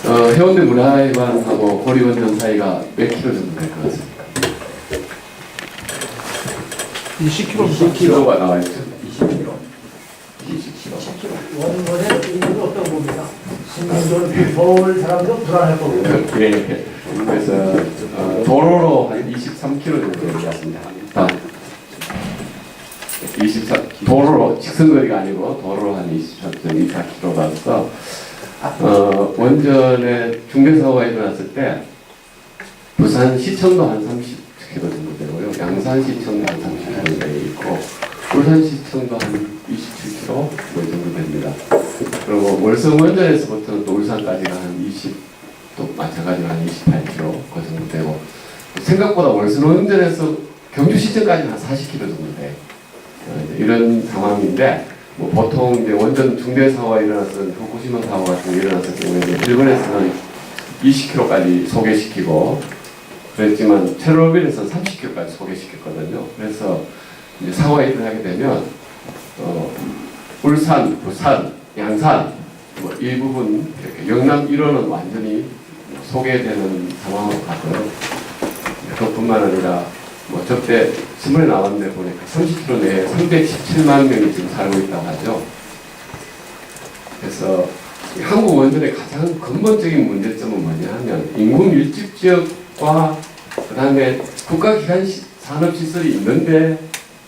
해운대 문화회관하고 고리원전 사이가 몇 킬로 정도 될 것 같습니까? 20km. 20km가 나와 있죠. 20km. 20km. 원본의 의미도 없다고 봅니다. 신민도는 서울 사람도 불안할 거고요. 예. 그래서 도로로 한 23km 정도 되는 것 같습니다. 24 도로로 직선거리가 아니고 도로로 한 24.24km라서 원전에 중대 사고가 일어났을 때 부산 시청도 한 30km 정도 되고요. 양산 시청도 한 30km 정도 있고 울산 시청도 한 27km 뭐 정도 됩니다. 그리고 월성 원전에서부터는 또 울산까지가 한 20, 또 마찬가지로 한 28km 그 정도 되고 생각보다 월성 원전에서 경주 시청까지는 한 40km 정도 돼요. 이런 상황인데 뭐 보통 이제 원전 중대 사고가 일어났던 후쿠시마 사고 같은 게 일어났을 경우에는 일본에서는 20km까지 소개시키고 그랬지만 체르노빌에서는 30km까지 소개시켰거든요. 그래서 이제 사고가 일어나게 되면 울산, 부산, 양산 뭐 일부분 이렇게 영남 1호는 완전히 소개되는 상황으로 가고요. 그것뿐만 아니라 뭐 저때 신문에 나왔는데 보니까 30km 내에 317만 명이 지금 살고 있다고 하죠. 그래서 한국 원전의 가장 근본적인 문제점은 뭐냐 하면 인구 밀집 지역과 그 다음에 국가기관 산업시설이 있는데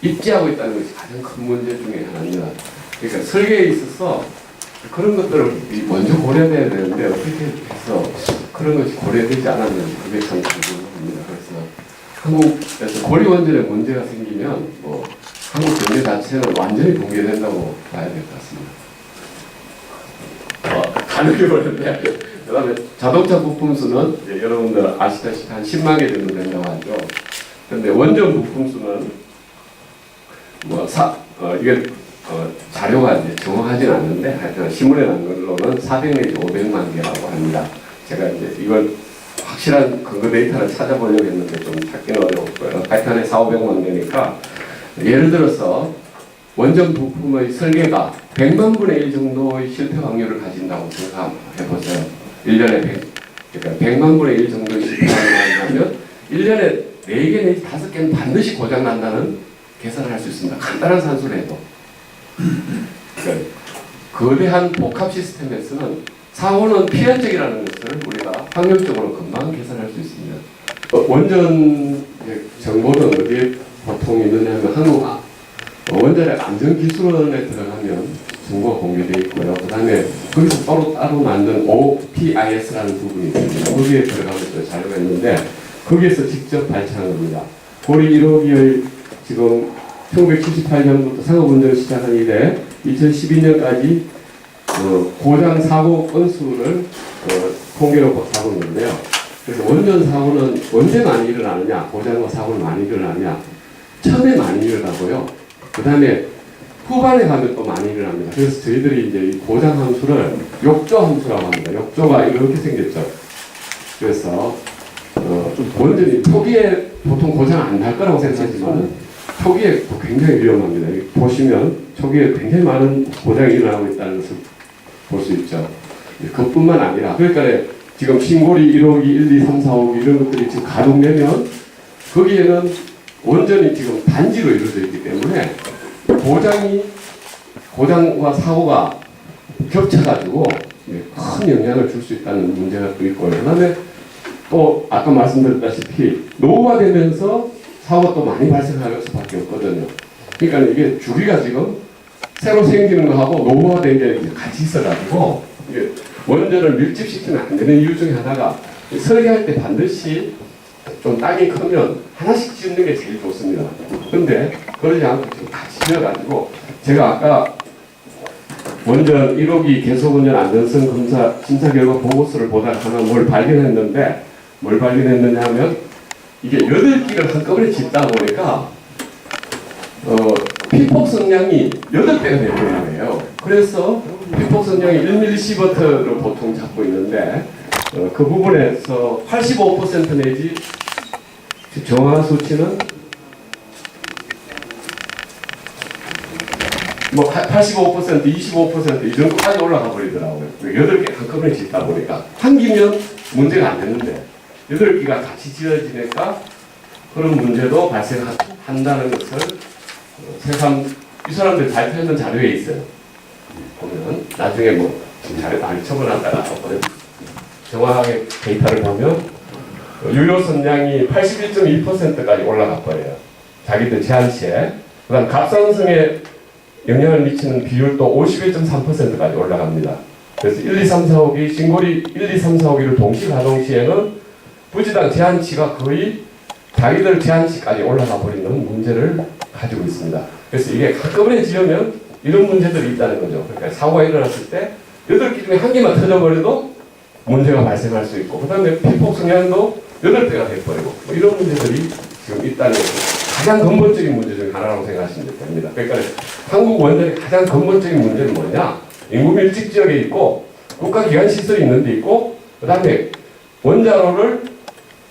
입지하고 있다는 것이 가장 큰 문제 중에 하나입니다. 그러니까 설계에 있어서 그런 것들을 먼저 고려해야 되는데 어떻게 해서 그런 것이 고려되지 않았는지 그게 참 궁금합니다. 그래서 한국에서 고리원전에 문제가 생기면 뭐 한국 경제 자체는 완전히 붕괴된다고 봐야 될 것 같습니다. 가능해 보이는데 그 다음에 자동차 부품수는 이제 여러분들 아시다시피 한 10만 개 정도 된다고 하죠. 그런데 원전 부품수는 뭐 이게 자료가 이제 정확하진 않는데 하여튼 신문에 난 걸로는 400 내지 500만 개라고 합니다. 제가 이제 이걸 확실한 근거 데이터를 찾아보려고 했는데 좀 찾기는 어려웠고요. 하여튼 4,500만 개니까 예를 들어서 원전 부품의 설계가 100만 분의 1 정도의 실패 확률을 가진다고 생각해보세요. 1년에 그러니까 100만 분의 1 정도의 실패 확률을 가지면 1년에 4개 내지 5개는 반드시 고장난다는 계산을 할 수 있습니다. 간단한 산수를 해도. 그러니까 거대한 복합 시스템에서는 사고는 필연적이라는 것을 우리가 확률적으로 금방 계산할 수 있습니다. 원전 정보는 어디에 보통 있느냐 하면 한국 원전의 안전기술원에 들어가면 정보가 공개되어 있고요. 그 다음에 거기서 따로 만든 OPIS라는 부분이 있습니다. 거기에 들어가면 또 자료가 있는데 거기에서 직접 발췌한 겁니다. 고리 1호기의 지금 1978년부터 상업운전을 시작한 이래 2012년까지 고장 사고 건수를 통계로 잡은 건데요. 그래서 원전 사고는 언제 많이 일어나느냐, 고장과 사고는 많이 일어나냐, 처음에 많이 일어나고요. 그 다음에 후반에 가면 또 많이 일어납니다. 그래서 저희들이 이제 이 고장 함수를 욕조 함수라고 합니다. 욕조가 이렇게 생겼죠. 그래서 원전이 초기에 보통 고장 안 날 거라고 생각하지만 초기에 굉장히 위험합니다. 보시면 초기에 굉장히 많은 고장이 일어나고 있다는 것을 볼 수 있죠. 그것뿐만 아니라 그러니까 지금 신고리 1호기, 1, 2, 3, 4, 5기 이런 것들이 지금 가동되면 거기에는 원전이 지금 단지로 이루어져 있기 때문에 고장과 사고가 겹쳐가지고 큰 영향을 줄 수 있다는 문제가 또 있고요. 그 다음에 또 아까 말씀드렸다시피 노후가 되면서 사고가 또 많이 발생할 수밖에 없거든요. 그러니까 이게 주기가 지금 새로 생기는 거하고 노후가 된 게 같이 있어가지고 원전을 밀집시키면 안 되는 이유 중에 하나가 설계할 때 반드시 좀 땅이 크면 하나씩 짓는 게 제일 좋습니다. 근데 그러지 않고 지금 같이 지어가지고 제가 아까 원전 1호기 계속운전 안전성 검사 심사 결과 보고서를 보다가 하나 뭘 발견했는데 뭘 발견했느냐 하면 이게 8기를 한꺼번에 짓다 보니까 피폭 성량이 8배가 되는 거예요. 그래서 피폭 성량이 1mS를 보통 잡고 있는데 그 부분에서 85% 내지 정확한 수치는 뭐 85%, 25%이 정도까지 올라가 버리더라고요. 8개 한꺼번에 짓다 보니까 한 기면 문제가 안 되는데 8개가 같이 지어지니까 그런 문제도 발생한다는 것을 새삼 이 사람들 발표했던 자료에 있어요. 보면 나중에 뭐 자료 많이 처분한다가 정확하게 데이터를 보면 유효 선량이 81.1%까지 올라가 버려요. 자기들 제한시에. 그 다음 갑상선에 영향을 미치는 비율도 51.3%까지 올라갑니다. 그래서 1, 2, 3, 4, 5기, 신고리 1, 2, 3, 4, 5기를 동시 가동 시에는 부지당 제한치가 거의 자기들 제한치까지 올라가 버리는 문제를 가지고 있습니다. 그래서 이게 한꺼번에 지으면 이런 문제들이 있다는 거죠. 그러니까 사고가 일어났을 때 8개 중에 1개만 터져버려도 문제가 발생할 수 있고, 그 다음에 피폭 성향도 8배가 돼버리고, 뭐 이런 문제들이 지금 있다는 거죠. 가장 근본적인 문제 중 하나라고 생각하시면 됩니다. 그러니까 한국 원전의 가장 근본적인 문제는 뭐냐? 인구 밀집 지역에 있고, 국가기관 시설이 있는 데 있고, 그 다음에 원자로를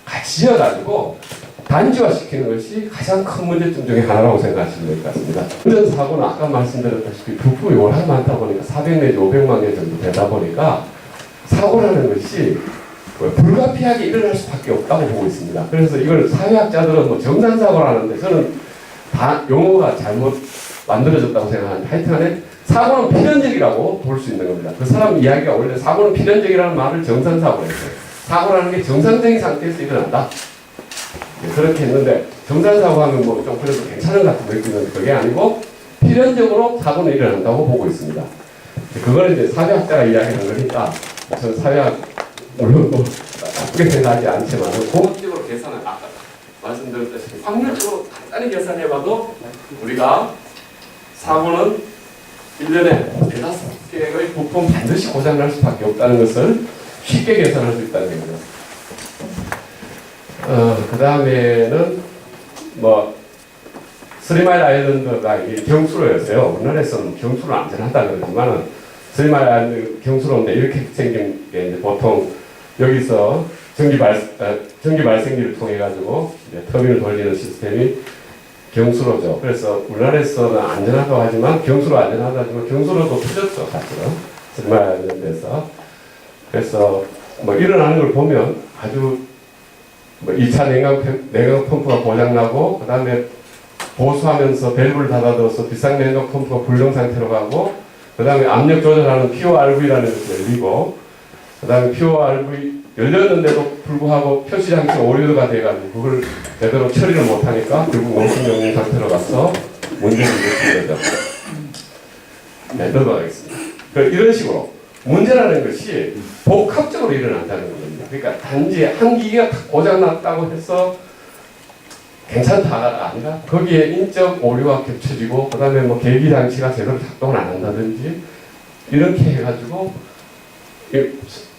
같이 지어가지고 단지화시키는 것이 가장 큰 문제점 중에 하나라고 생각하시면 될 것 같습니다. 운전 사고는 아까 말씀드렸다시피 부품이 워낙 많다 보니까 400 내지 500만 개 정도 되다 보니까 사고라는 것이 불가피하게 일어날 수밖에 없다고 보고 있습니다. 그래서 이걸 사회학자들은 뭐 정산사고라는데 저는 다 용어가 잘못 만들어졌다고 생각하는데 하여튼간에 사고는 필연적이라고 볼 수 있는 겁니다. 그 사람 이야기가 원래 사고는 필연적이라는 말을 정산사고로 했어요. 사고라는 게 정상적인 상태에서 일어난다. 네, 그렇게 했는데 정산사고 하면 뭐 좀 그래도 괜찮은 것 같은 느낌은 그게 아니고 필연적으로 사고는 일어난다고 보고 있습니다. 그거는 이제 사회학자가 이야기하는 거니까 저는 사회학 물론 뭐 나쁘게 생각하지 않지만 공학적으로 계산은 아까 말씀드렸다시피 확률적으로 간단히 계산해봐도 우리가 사고는 1년에 4-5개의 부품 반드시 고장날 수밖에 없다는 것을 쉽게 계산할 수 있다는 얘기죠. 그 다음에는 뭐 스리마일 아일랜드가 경수로였어요. 우리나라에서는 경수로 안전하다 그러지만은 스리마일 아일랜드 경수로인데 이렇게 생긴 게 이제 보통 여기서 전기 발생기를 통해 가지고 터빈을 돌리는 시스템이 경수로죠. 그래서 우리나라에서는 안전하다고 하지만 경수로 안전하다고 하지만 경수로도 터졌죠, 사실은. 스리마일 아일랜드에서. 그래서 뭐 일어나는 걸 보면 아주 뭐 2차 냉각 펌프가 고장나고 그 다음에 보수하면서 밸브를 닫아둬서 비상 냉각 펌프가 불능 상태로 가고 그 다음에 압력 조절하는 PORV라는 것이 열리고 그 다음에 PORV 열렸는데도 불구하고 표시장치 오류가 돼가지고 그걸 제대로 처리를 못하니까 결국 원심용량 상태로 가서 문제를 일으키는 거죠. 네, 넘어가겠습니다. 이런 식으로 문제라는 것이 복합적으로 일어난다는 겁니다. 그러니까 단지 한 기계가 고장났다고 해서 괜찮다가 아니라 거기에 인적 오류가 겹쳐지고 그 다음에 뭐 계기 장치가 제대로 작동을 안 한다든지 이렇게 해가지고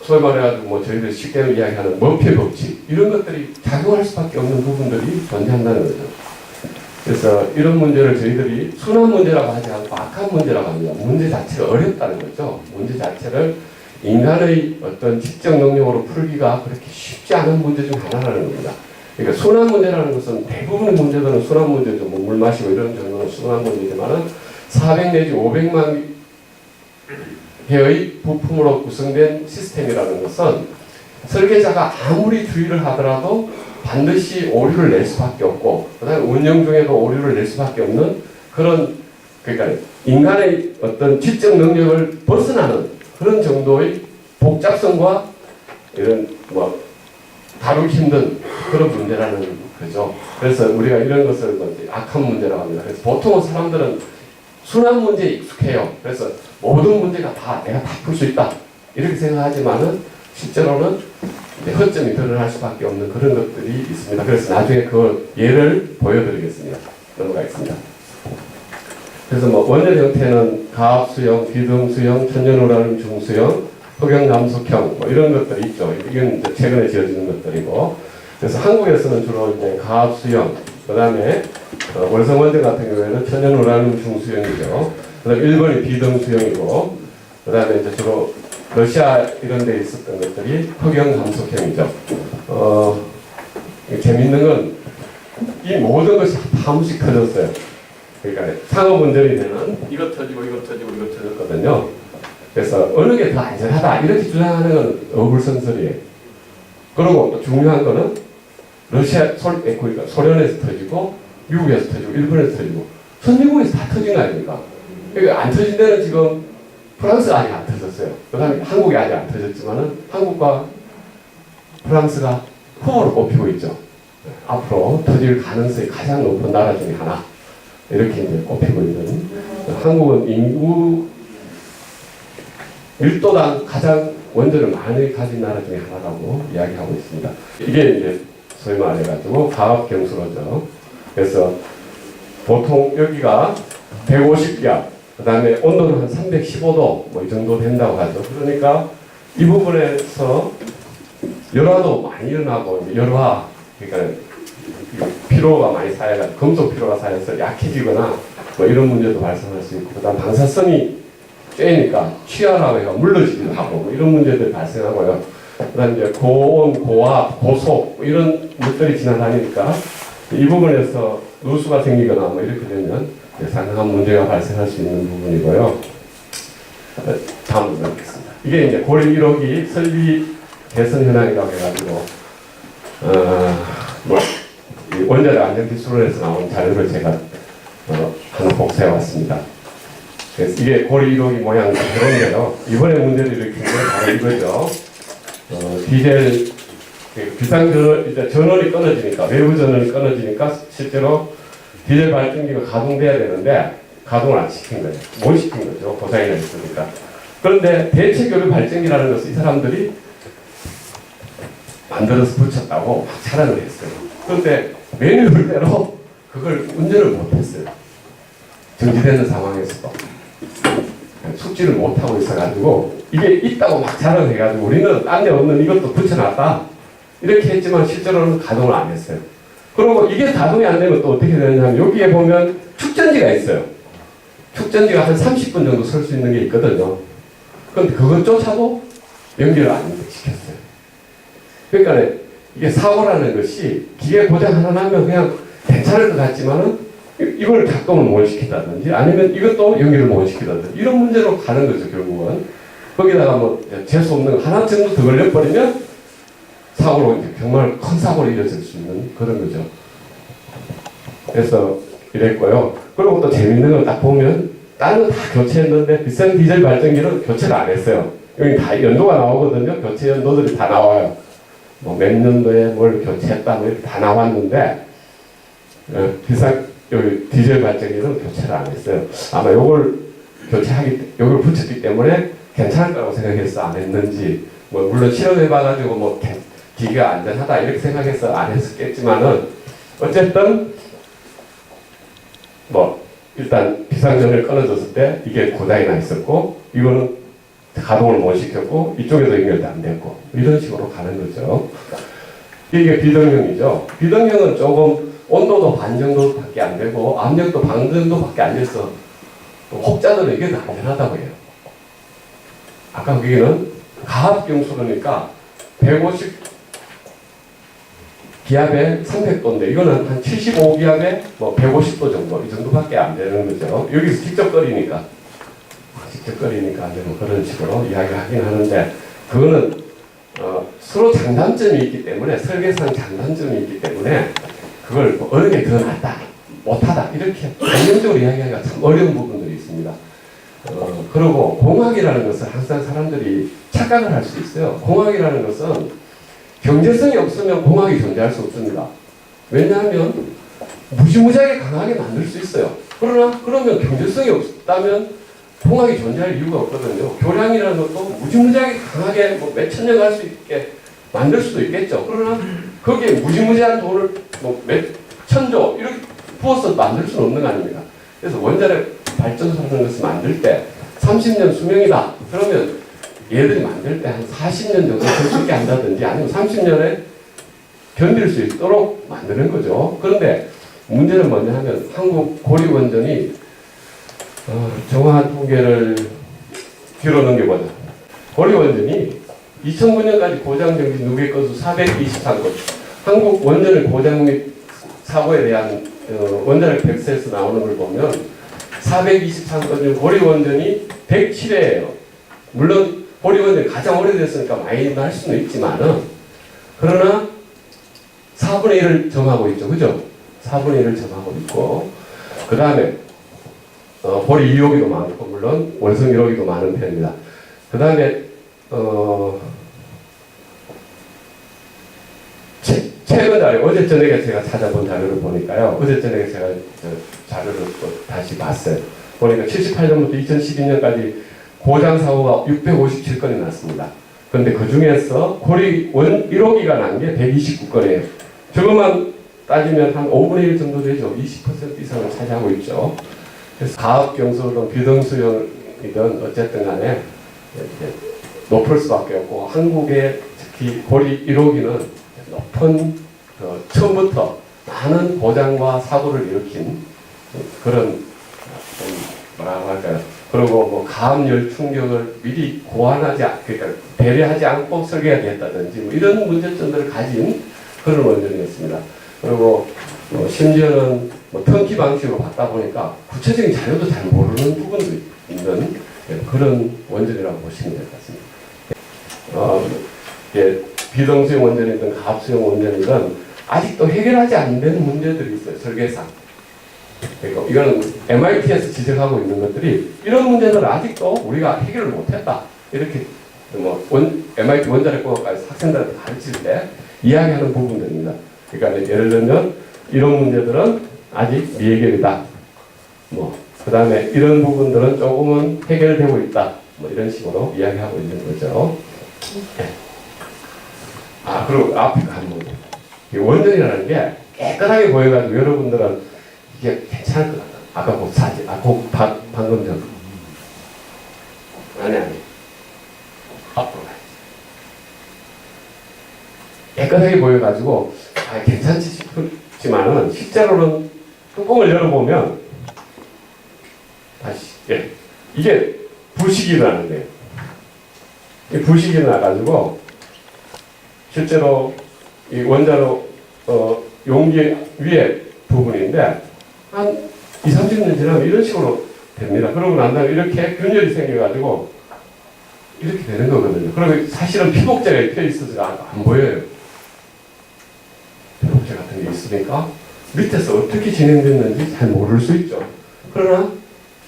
소위 말해가지고 뭐 저희들 쉽게 이야기하는 머피의 법칙 이런 것들이 작용할 수밖에 없는 부분들이 존재한다는 거죠. 그래서 이런 문제를 저희들이 순한 문제라고 하지 않고 악한 문제라고 합니다. 문제 자체가 어렵다는 거죠. 문제 자체를 인간의 어떤 지적 능력으로 풀기가 그렇게 쉽지 않은 문제 중 하나라는 겁니다. 그러니까 순한 문제라는 것은 대부분의 문제들은 순한 문제죠. 뭐 물 마시고 이런 정도는 순한 문제지만은 400 내지 500만 개의 부품으로 구성된 시스템이라는 것은 설계자가 아무리 주의를 하더라도 반드시 오류를 낼 수밖에 없고 그다음에 운영 중에도 오류를 낼 수밖에 없는 그런 그러니까 인간의 어떤 지적 능력을 벗어나는 그런 정도의 복잡성과 이런 뭐 다루기 힘든 그런 문제라는 거죠. 그래서 우리가 이런 것을 악한 문제라고 합니다. 그래서 보통은 사람들은 순한 문제에 익숙해요. 그래서 모든 문제가 다 내가 다 풀 수 있다 이렇게 생각하지만은 실제로는 허점이 드러날 수밖에 없는 그런 것들이 있습니다. 그래서 나중에 그 예를 보여드리겠습니다. 넘어가겠습니다. 그래서 뭐 원전 형태는 가압수형, 비등수형, 천연우라늄 중수형, 흑연감속형 뭐 이런 것들이 있죠. 이건 이제 최근에 지어지는 것들이고, 그래서 한국에서는 주로 이제 가압수형, 그 다음에 월성 원전 같은 경우에는 천연우라늄 중수형이죠. 그다음 일본이 비등수형이고, 그 다음에 이제 주로 러시아 이런 데 있었던 것들이 흑연감속형이죠. 재밌는 건 이 모든 것이 다 한 번씩 터졌어요. 그러니까 상업 운전이 되는 이것 터지고 이것 터지고 이것 터졌거든요. 그래서 어느 게 더 안전하다 이렇게 주장하는 건 어불성설이에요. 그리고 또 중요한 거는 그러니까 소련에서 터지고 미국에서 터지고 일본에서 터지고 선진국에서 다 터진 거 아닙니까? 그러니까 안 터진 데는 지금 프랑스가 아직 안 터졌어요. 그 다음에 한국이 아직 안 터졌지만은 한국과 프랑스가 후보로 꼽히고 있죠. 앞으로 터질 가능성이 가장 높은 나라 중에 하나. 이렇게 이제 꼽히고 있는. 한국은 인구 밀도당 가장 원전을 많이 가진 나라 중에 하나라고 이야기하고 있습니다. 이게 이제 소위 말해가지고 과학경수로죠. 그래서 보통 여기가 150기압, 그 다음에 온도는 한 315도 뭐 이 정도 된다고 하죠. 그러니까 이 부분에서 열화도 많이 일어나고 열화, 그러니까 피로가 많이 쌓여가지고 금속 피로가 쌓여서 약해지거나 뭐 이런 문제도 발생할 수 있고, 그다음 방사선이 쬐니까 취하라고 해서 물러지기도 하고 뭐 이런 문제들이 발생하고요. 그다음 이제 고온, 고압, 고속 뭐 이런 것들이 지나다니니까 이 부분에서 누수가 생기거나 뭐 이렇게 되면 상당한 문제가 발생할 수 있는 부분이고요. 다음으로 넘겠습니다. 이게 이제 고리 1호기 설비 개선 현황이라고 해가지고 이 원자력 안전기술원에서 나온 자료를 제가 하나 복사해왔습니다. 그래서 이게 고리 1호기 모양이 그런데요. 이번에 문제를 일으킨 건 바로 이거죠. 디젤 비상전원, 이제 전원이 끊어지니까, 외부 전원이 끊어지니까 실제로 디젤 발전기가 가동돼야 되는데 가동을 안 시킨 거예요. 못 시킨 거죠. 고장이 나 있으니까. 그런데 대체 교류 발전기라는 것을 이 사람들이 만들어서 붙였다고 막 자랑을 했어요. 그런데 매뉴얼대로 그걸 운전을 못했어요. 정지되는 상황에서도 숙지를 못하고 있어가지고 이게 있다고 막 자랑해가지고 우리는 딴 데 없는 이것도 붙여놨다 이렇게 했지만 실제로는 가동을 안 했어요. 그리고 이게 가동이 안 되면 또 어떻게 되느냐면 여기에 보면 축전지가 있어요. 축전지가 한 30분 정도 설 수 있는 게 있거든요. 그런데 그것조차도 연결을 안 시켰어요. 그러니까 이게 사고라는 것이 기계 고장 하나 나면 그냥 괜찮을 것 같지만은 이걸 작동을 못 시킨다든지 아니면 이것도 연결을 못 시킨다든지 이런 문제로 가는 거죠. 결국은 거기다가 뭐 재수 없는 거 하나 정도 더 걸려버리면 사고로 이제 정말 큰 사고로 이어질 수 있는 그런 거죠. 그래서 이랬고요. 그리고 또 재밌는 건 딱 보면 다른 건 다 교체했는데 비싼 디젤 발전기는 교체를 안 했어요. 여기 다 연도가 나오거든요. 교체 연도들이 다 나와요. 뭐 몇 년도에 뭘 교체했다 뭐 이렇게 다 나왔는데 비싼 여기 디젤 발전기는 교체를 안 했어요. 아마 요걸 요걸 붙였기 때문에 괜찮을 거라고 생각해서 안 했는지, 뭐 물론 실험해봐가지고 뭐 기계가 안전하다 이렇게 생각해서 안 했었겠지만은 어쨌든 뭐 일단 비상전을 끊어졌을 때 이게 고장이 나 있었고 이거는 가동을 못 시켰고 이쪽에도 연결도 안 됐고 이런 식으로 가는 거죠. 이게 비등형이죠. 비등형은 조금 온도도 반 정도밖에 안 되고 압력도 반 정도밖에 안 돼서 혹자들은 이게 더 안전하다고 해요. 아까 거기는 가압경수로니까 150 기압에 300도인데 이거는 한 75기압에 뭐 150도 정도 이 정도밖에 안 되는 거죠. 여기서 직접 끓이니까 안 되는 그런 식으로 이야기를 하긴 하는데 그거는 서로 장단점이 있기 때문에 설계상 장단점이 있기 때문에 그걸 어느 게 더 낫다 못하다 이렇게 전면적으로 이야기하기가 참 어려운 부분들이 있습니다. 그리고 공학이라는 것은 항상 사람들이 착각을 할 수 있어요. 공학이라는 것은 경제성이 없으면 공학이 존재할 수 없습니다. 왜냐하면 무지무지하게 강하게 만들 수 있어요. 그러면 경제성이 없다면 공학이 존재할 이유가 없거든요. 교량이라는 것도 무지무지하게 강하게 뭐 몇천 년 할 수 있게 만들 수도 있겠죠. 그러나 거기에 무지무지한 돈을 뭐 몇천조 이렇게 부어서 만들 수는 없는 거 아닙니까? 그래서 원자력 발전소라는 것을 만들 때 30년 수명이다. 그러면 얘들이 만들 때 한 40년 정도 더 쉽게 한다든지 아니면 30년에 견딜 수 있도록 만드는 거죠. 그런데 문제는 뭐냐 하면 한국 고리원전이 정확한 통계를 뒤로 넘겨보자. 고리원전이 2009년까지 고장정지 누계 건수 423건, 한국 원전의 고장 및 사고에 대한 원자력 100세에서 나오는 걸 보면 423건 중 보리 원전이 107회예요. 물론 보리 원전이 가장 오래됐으니까 많이 할 수는 있지만은 그러나 4분의 1을 점하고 있죠. 그죠? 4분의 1을 점하고 있고 그 다음에 보리 2호기도 많고 물론 원성 1호기도 많은 편입니다. 그 다음에 최근 자료, 어제 저녁에 제가 찾아본 자료를 보니까요. 어제 저녁에 제가 자료를 또 다시 봤어요. 보니까 78년부터 2012년까지 고장 사고가 657건이 났습니다. 그런데 그 중에서 고리 1호기가 난 게 129건이에요. 저것만 따지면 한 5분의 1 정도 되죠. 20% 이상을 차지하고 있죠. 그래서 가압경수든 비등수용이든 어쨌든 간에 높을 수밖에 없고 한국의 특히 고리 1호기는 높은 처음부터 많은 고장과 사고를 일으킨 그런 뭐라고 할까요? 그리고 뭐 가압열 충격을 미리 그러니까 배려하지 않고 설계가 됐다든지 뭐 이런 문제점들을 가진 그런 원전이었습니다. 그리고 심지어는 뭐 턴키 방식으로 받다 보니까 구체적인 자료도 잘 모르는 부분도 있는 그런 원전이라고 보시면 될 것 같습니다. 비동수용 원전이든 가압수용 원전이든 아직도 해결하지 않는 문제들이 있어요. 설계상. 그리고 이거는 MIT에서 지적하고 있는 것들이 이런 문제는 아직도 우리가 해결을 못했다. 이렇게 MIT 원자력공학과에서 학생들한테 가르칠 때 이야기하는 부분들입니다. 그러니까 예를 들면 이런 문제들은 아직 미해결이다. 그 다음에 이런 부분들은 조금은 해결되고 있다. 이런 식으로 이야기하고 있는 거죠. 네. 그리고 앞에 한 번. 원전이라는 게 깨끗하게 보여가지고 여러분들은 이게 괜찮을 것 같다. 아까 그 사진, 방금 전. 아니. 앞으로 가야지. 깨끗하게 보여가지고, 괜찮지 싶지만은, 실제로는 뚜껑을 열어보면, 다시, 이게 불식이 일어나는 거예요. 이 불식이 일어나가지고, 실제로 이 원자로 용기 위에 부분인데 한 20-30년 지나면 이런 식으로 됩니다. 그러고 난 다음에 이렇게 균열이 생겨가지고 이렇게 되는 거거든요. 그리고 사실은 피복제가 펴 있어서 안 보여요. 피복제 같은 게 있으니까 밑에서 어떻게 진행됐는지 잘 모를 수 있죠. 그러나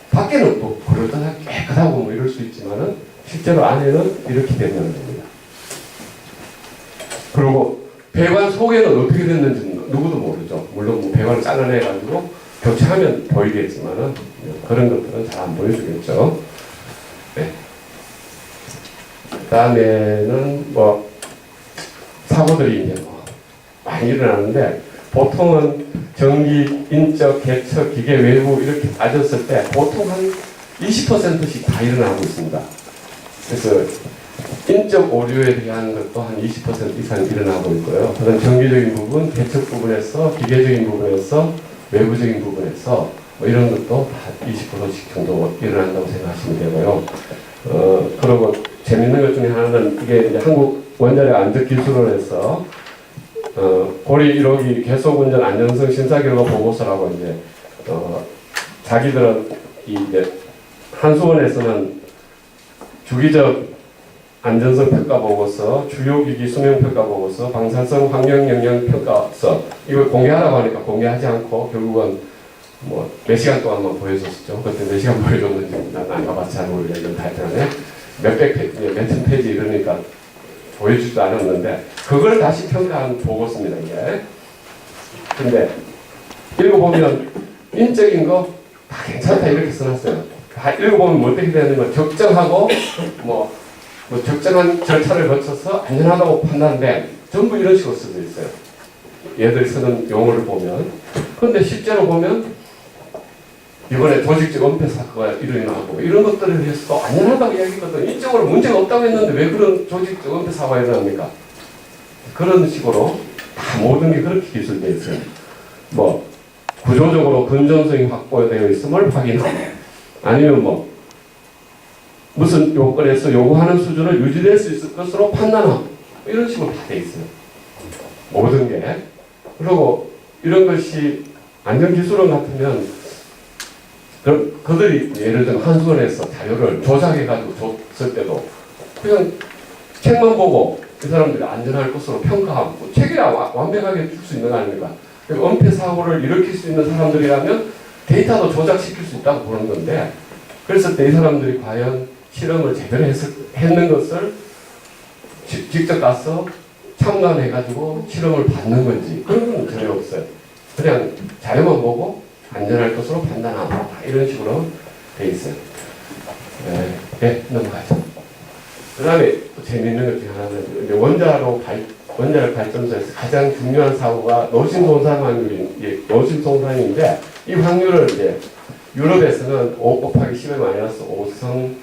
밖에는 또 그럴듯하게 깨끗하고 뭐 이럴 수 있지만은 실제로 안에는 이렇게 되면 됩니다. 그리고 배관 속에는 어떻게 됐는지 누구도 모르죠. 물론 뭐 배관을 잘라내가지고 교체하면 보이겠지만은 그런 것들은 잘 안 보여주겠죠. 네. 그 다음에는 사고들이 이제 많이 일어나는데 보통은 전기, 인적, 개척, 기계, 외부 이렇게 따졌을 때 보통 한 20%씩 다 일어나고 있습니다. 그래서 인적 오류에 대한 것도 한 20% 이상 일어나고 있고요. 그다음 정기적인 부분, 개척 부분에서, 기계적인 부분에서, 외부적인 부분에서 이런 것도 한 20%씩 정도 일어난다고 생각하시면 되고요. 그리고 재밌는 것 중에 하나는 이게 이제 한국 원자력 안전기술원에서 고리 1호기 계속운전 안전성 심사 결과 보고서라고 이제 자기들은 이제 한수원에서는 주기적 안전성 평가 보고서, 주요기기 수명 평가 보고서, 방사성 환경 영향 평가서 이걸 공개하라고 하니까 공개하지 않고 결국은 몇 시간 동안만 보여줬었죠. 그때 몇 시간 보여줬는지 난 안 가봐서 잘 모르겠는데 하여튼 몇백 페이지, 몇천 페이지 이러니까 보여주지도 않았는데 그걸 다시 평가한 보고서입니다. 이게. 근데 읽어보면 인적인 거 다 괜찮다 이렇게 써놨어요. 읽어보면 어떻게 되냐면 적정하고 적정한 절차를 거쳐서 안전하다고 판단된 전부 이런 식으로 써져 있어요. 얘들 쓰는 용어를 보면. 그런데 실제로 보면 이번에 조직적 은폐 사건가 일어나고 이런 것들에 대해서 또 안전하다고 이야기했거든요. 인적으로 문제가 없다고 했는데 왜 그런 조직적 은폐 사고가 일어납니까? 그런 식으로 다 모든 게 그렇게 기술되어 있어요. 구조적으로 건전성이 확보되어 있음을 확인하고 아니면 무슨 요건에서 요구하는 수준을 유지될 수 있을 것으로 판단하고 이런 식으로 다 돼 있어요. 모든 게. 그리고 이런 것이 안전기술원 같으면 그들이 예를 들면 한수원에서 자료를 조작해가지고 줬을 때도 그냥 책만 보고 그 사람들이 안전할 것으로 평가하고 책이야 완벽하게 줄 수 있는 거 아닙니까? 은폐 사고를 일으킬 수 있는 사람들이라면 데이터도 조작시킬 수 있다고 보는 건데 그랬을 때 이 사람들이 과연 실험을 제대로 했는 것을 직접 가서 참관해가지고 실험을 받는 건지 그런 건 전혀 없어요. 그냥 자료만 보고 안전할 것으로 판단하고 이런 식으로 돼 있어요. 네, 넘어가죠. 그 다음에 재미있는 것 중에 하나는 원자력 발전소에서 가장 중요한 사고가 노심손상 확률인 노심손상인데 이 확률을 이제 유럽에서는 5 곱하기 10의 마이너스 5성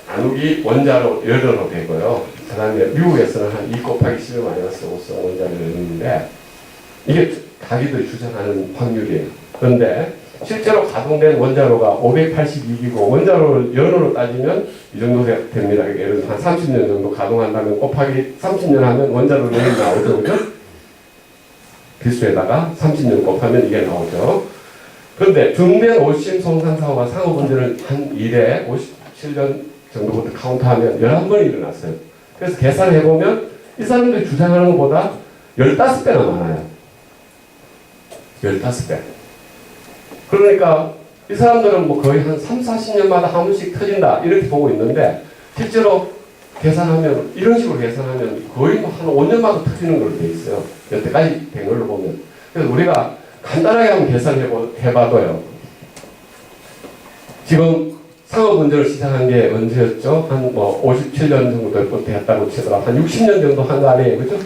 나누기 원자로 열으로 되고요. 그 다음에 미국에서는 한 2 곱하기 10의 마이너스 5성 원자로 열인데 이게 자기들 주장하는 확률이에요. 그런데 실제로 가동된 원자로가 582기고 원자로 연으로 따지면 이 정도 됩니다. 예를 들어 한 30년 정도 가동한다면 곱하기 30년 하면 원자로 연이 나오죠. 그죠? 필수에다가 30년 곱하면 이게 나오죠. 그런데 중대한 오심 손상 사고가 상호 문제를 한 1회 57년 정도부터 카운트하면 11번이 일어났어요. 그래서 계산해보면 이 사람들이 주장하는 것보다 15배나 많아요. 15배. 그러니까 이 사람들은 뭐 거의 한 3, 40년마다 한 번씩 터진다 이렇게 보고 있는데 실제로 계산하면 이런 식으로 계산하면 거의 뭐 한 5년마다 터지는 걸로 돼 있어요. 여태까지 된 걸로 보면. 그래서 우리가 간단하게 한번 계산해봐도요. 지금 상업 운전을 시작한 게 언제였죠? 한 뭐 57년 정도 됐다고 치더라도 한 60년 정도 한 거 아니에요. 그죠?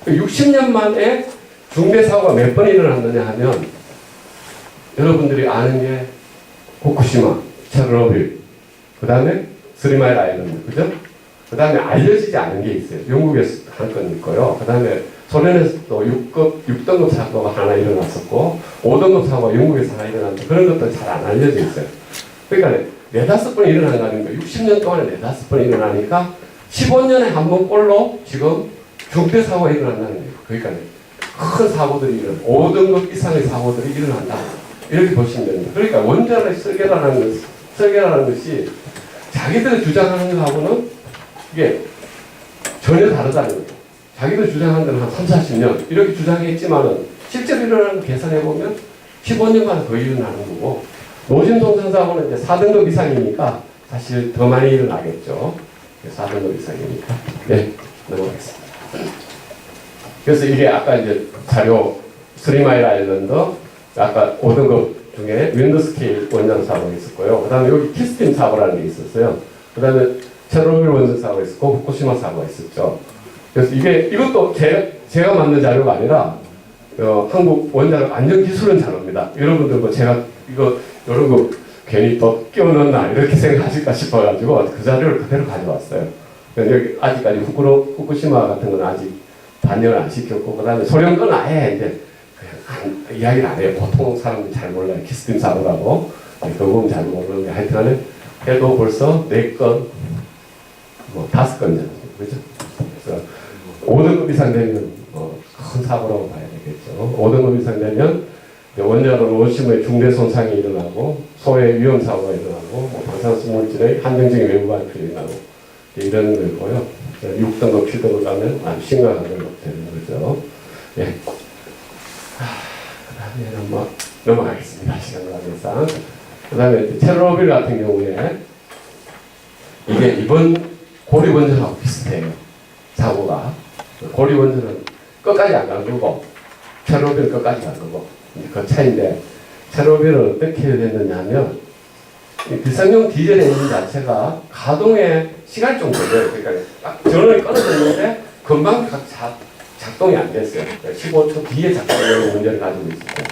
60년 만에 중대 사고가 몇 번 일어났느냐 하면 여러분들이 아는 게 후쿠시마, 체르노빌, 그 다음에 스리마일 아일랜드, 그죠? 그 다음에 알려지지 않은 게 있어요. 영국에서 한 건 있고요. 그 다음에 소련에서도 6등급 사고가 하나 일어났었고 5등급 사고가 영국에서 하나 일어났는데 그런 것도 잘 안 알려져 있어요. 그러니까 4-5번 일어난다는 거 60년 동안에 4-5번 일어나니까 15년에 한 번꼴로 지금 중대 사고가 일어난다는 거예요. 그러니까 큰 사고들이 5등급 이상의 사고들이 일어난다. 이렇게 보시면 됩니다. 그러니까 원자를 설계라는 것이 자기들이 주장하는 것하고는 이게 전혀 다르다는 거죠. 자기들 주장하는 데는 한 30-40년 이렇게 주장했지만은 실제로 일어나는 거 계산해보면 15년마다 더 일어나는 거고 노심손상 사고는 이제 4등급 이상이니까 사실 더 많이 일어나겠죠. 4등급 이상이니까. 네, 넘어가겠습니다. 그래서 이게 아까 이제 자료 스리마일 아일랜드 아까 5등급 중에 윈드스케일 원전 사고가 있었고요. 그 다음에 여기 키스팀 사고라는 게 있었어요. 그 다음에 체르노빌 원전 사고가 있었고 후쿠시마 사고가 있었죠. 그래서 이것도 제가 만든 자료가 아니라 한국 원자력 안전기술원 자료입니다. 여러분들 뭐 제가 이런 거 괜히 더 끼워넣나 이렇게 생각하실까 싶어가지고 그 자료를 그대로 가져왔어요. 여기 아직까지 후쿠시마 같은 건 아직 반영을 안 시켰고 그 다음에 소련 건 아예 이제 이야기를 안 해요. 보통 사람들이 잘 몰라요. 키스팀 사고라고. 그 부분 잘 모르는데 하여튼간에 해도 벌써 4건, 뭐 5건이잖아요. 그죠? 그래서 5등급 이상 되면 큰 사고라고 봐야 되겠죠. 5등급 이상 되면 원자로 원심의 중대 손상이 일어나고 소해 위험 사고가 일어나고 뭐 방사수 물질의 한정적인 외부 발표가 일어나고 이런 거고요. 6등급, 7등급 가면 아주 심각한 걸로 되는 거죠. 예. 그 다음에는 뭐 넘어가겠습니다. 시간 관계상. 그 다음에 체르노빌 같은 경우에 이게 이번 고리 원전하고 비슷해요. 사고가. 고리 원전은 끝까지 안 간 거고 체르노빌은 끝까지 간 거고 그 차이인데 체르노빌은 어떻게 됐느냐 하면 비상용 디젤 엔진 자체가 가동에 시간이 좀 걸려요. 그러니까 전원이 끊어졌는데 금방 작동이 안 됐어요. 15초 뒤에 작동하는 문제를 가지고 있었고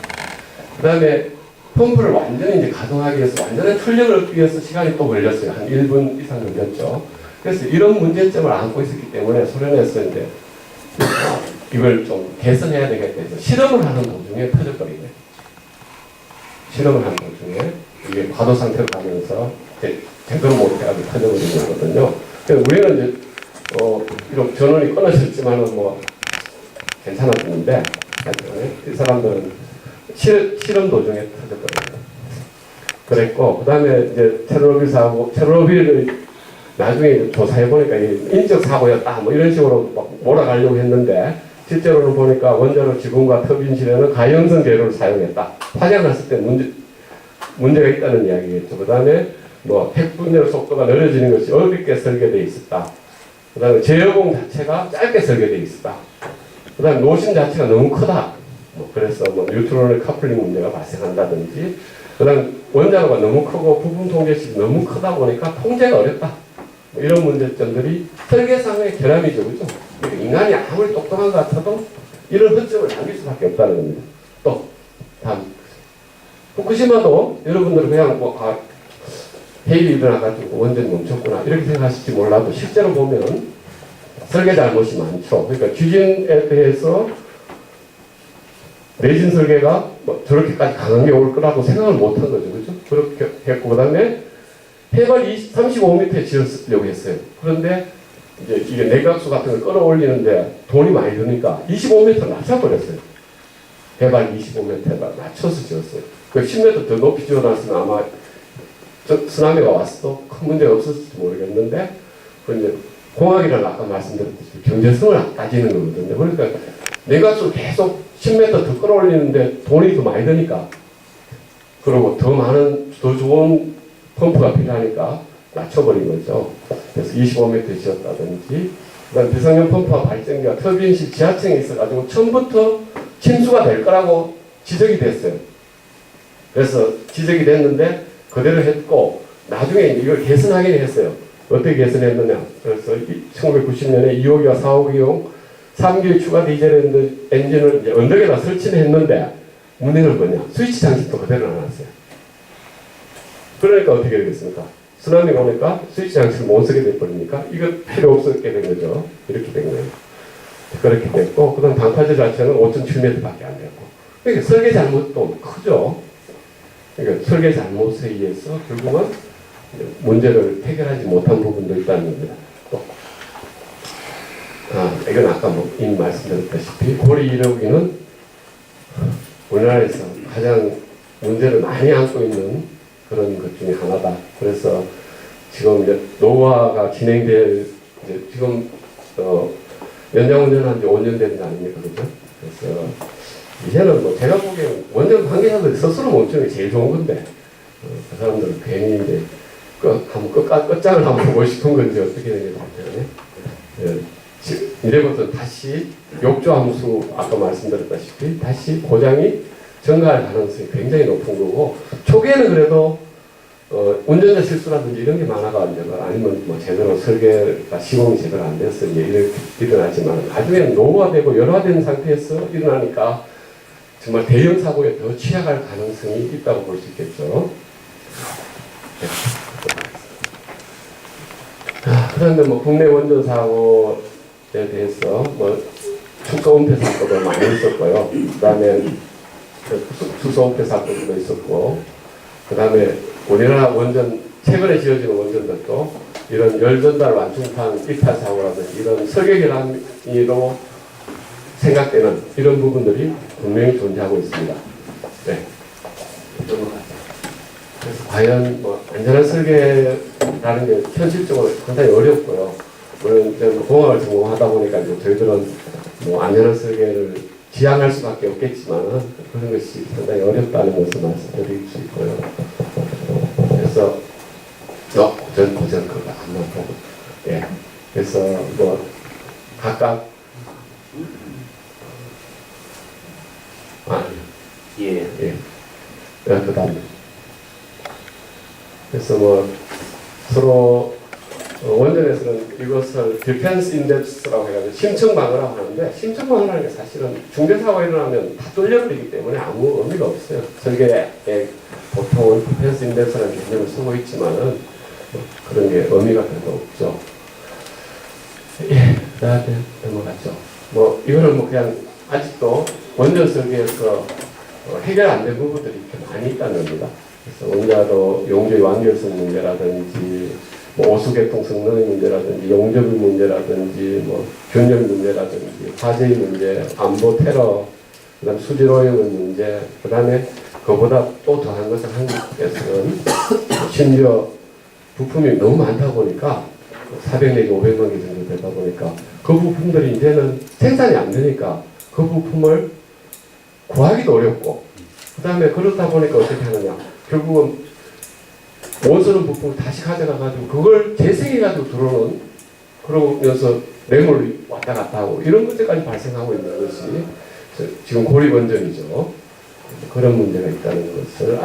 그 다음에 펌프를 완전히 이제 가동하기 위해서 완전한 출력을 얻기 위해서 시간이 또 걸렸어요. 한 1분 이상 걸렸죠. 그래서 이런 문제점을 안고 있었기 때문에 소련에서 이제 이걸 좀 개선해야 되겠다 해서 실험을 하는 도중에 터져버리네. 실험을 하는 도중에 이게 과도 상태로 가면서 제대로 못해가지고 터져버린 거거든요. 그래서 우리는 이제 이런 전원이 끊어졌지만은 뭐 괜찮았는데 이 사람들은 실험 도중에 터졌거든요. 그랬고, 그 다음에 이제 체르노빌 사고, 체르노빌을 나중에 조사해 보니까 인적 사고였다, 뭐 이런 식으로 막 몰아가려고 했는데, 실제로는 보니까 원자로 지붕과 터빈실에는 가연성 재료를 사용했다. 파장났을 때 문제가 있다는 이야기겠죠. 그 다음에 뭐 핵분열 속도가 느려지는 것이 어렵게 설계되어 있었다. 그 다음에 제어공 자체가 짧게 설계되어 있었다. 그 다음에 노심 자체가 너무 크다. 뭐 그래서 뭐 뉴트론의 커플링 문제가 발생한다든지, 그 다음 원자로가 너무 크고 부품 통제식이 너무 크다 보니까 통제가 어렵다. 뭐 이런 문제점들이 설계상의 결함이죠. 그죠? 인간이 아무리 똑똑한 것 같아도 이런 허점을 남길 수밖에 없다는 겁니다. 또 다음 후쿠시마도 여러분들은 그냥 뭐 해일이 일어나가지고 원전이 멈췄구나 이렇게 생각하실지 몰라도 실제로 보면 설계 잘못이 많죠. 그러니까 규진에 대해서 내진 설계가 뭐 저렇게까지 강한 게 올 거라고 생각을 못 한 거죠. 그죠? 그렇게 했고, 그 다음에 해발 35m에 지으려고 했어요. 그런데 이제 이게 내각수 같은 걸 끌어올리는데 돈이 많이 드니까 25m 낮춰버렸어요. 해발 25m 낮춰서 지었어요. 그 10m 더 높이 지어놨으면 아마 쓰나미가 왔어도 큰 문제가 없었을지 모르겠는데, 그 이제 공학이라는 아까 말씀드렸듯이 경제성을 따지는 거거든요. 그러니까 내각수 계속 10m 더 끌어올리는데 돈이 더 많이 드니까, 그리고 더 많은, 더 좋은 펌프가 필요하니까 낮춰버린 거죠. 그래서 25m 지었다든지, 그 다음 배성형 펌프와 발전기가 터빈식 지하층에 있어가지고 처음부터 침수가 될 거라고 지적이 됐어요. 그래서 지적이 됐는데 그대로 했고, 나중에 이걸 개선하긴 했어요. 어떻게 개선했느냐. 그래서 1990년에 2호기와 4호기용 3기의 추가 디젤 엔진을 이제 언덕에다 설치를 했는데, 문제는 뭐냐. 스위치 장식도 그대로 놔놨어요. 그러니까 어떻게 되겠습니까? 쓰나미가 오니까 스위치 장치를 못 쓰게 돼버리니까 이거 필요 없게 된 거죠. 이렇게 된 거예요. 그렇게 됐고, 그 다음 방파제 자체는 5.7m 밖에 안 됐고. 그러니까 설계 잘못도 크죠. 그러니까 설계 잘못에 의해서 결국은 문제를 해결하지 못한 부분도 있다는 겁니다. 또, 이건 아까 뭐 이미 말씀드렸다시피 고리 1호기는 우리나라에서 가장 문제를 많이 안고 있는 그런 것 중에 하나다. 그래서 지금 이제 노후화가 진행될, 이제 지금 연장 운전한 지 5년 된 거 아닙니까? 그죠? 그래서 이제는 뭐 제가 보기에는 원전 관계자들이 스스로 멈추는 게 제일 좋은 건데, 그 사람들은 괜히 이제 끝장을 한번 보고 싶은 건지 어떻게 되는지 모르겠네. 이래부터 다시 욕조 함수 아까 말씀드렸다시피 다시 고장이 증가할 가능성이 굉장히 높은 거고, 초기에는 그래도 운전자 실수라든지 이런 게 많아가지고, 아니면 뭐 제대로 설계가 시공이 제대로 안 돼서 이제 이렇게 일어나지만, 나중에는 노후화되고 열화된 상태에서 일어나니까 정말 대형 사고에 더 취약할 가능성이 있다고 볼 수 있겠죠. 그런데 뭐 국내 원전 사고에 대해서 뭐 축소 은폐 사건도 많이 있었고요. 그다음에 수소 은폐 사건도 있었고, 그다음에 우리나라 원전 최근에 지어지는 원전들도 이런 열전달 완충판 이탈 사고라든지 이런 설계 결함으로 생각되는 이런 부분들이 분명히 존재하고 있습니다. 네. 그래서 과연 뭐 안전한 설계라는 게 현실적으로 상당히 어렵고요. 물론 이제 공학을 전공하다 보니까 이제 저희들은 뭐 안전한 설계를 지향할 수밖에 없겠지만 그런 것이 상당히 어렵다는 것을 말씀드릴 수 있고요. 그래서 고전 그거 한번 보고, 예. 그래서 뭐 각각 예. 그다음에 그래서 뭐 서로 원전에서는 이것을 디펜스 인덱스라고 해가지고 심층방어라고 하는데, 심층방어라는 게 사실은 중대사고가 일어나면 다 뚫려버리기 때문에 아무 의미가 없어요. 설계에 보통은 디펜스 인덱스라는 개념을 쓰고 있지만은 그런 게 의미가 별로 없죠. 예, 그다음에 넘어가죠. 뭐 이거는 뭐 그냥 아직도 원전 설계에서 해결 안 된 부분들이 이렇게 많이 있다는 겁니다. 그래서 원자로 용조의 완결성 문제라든지, 뭐 오수계통 성능의 문제라든지, 용접의 문제라든지, 뭐 균열 문제라든지, 화재의 문제, 안보 테러, 그다음 수질 오염의 문제, 그다음에 그보다 또 더한 것은 한국에서는 심지어 부품이 너무 많다 보니까 400 내지 500만 개 정도 되다 보니까 그 부품들이 이제는 생산이 안 되니까 그 부품을 구하기도 어렵고, 그 다음에 그렇다 보니까 어떻게 하느냐, 결국은 원소는 부품을 다시 가져가가지고 그걸 재생해가지고 들어오는, 그러면서 뇌물 왔다 갔다 하고 이런 문제까지 발생하고 있는 것이 지금 고립원전이죠. 그런 문제가 있다는 것을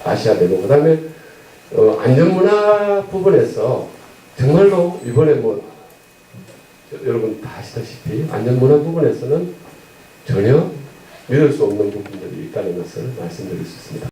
아셔야 되고, 그 다음에 안전문화 부분에서 정말로 이번에 여러분 다 아시다시피 안전문화 부분에서는 전혀 믿을 수 없는 부분들이 있다는 것을 말씀드릴 수 있습니다.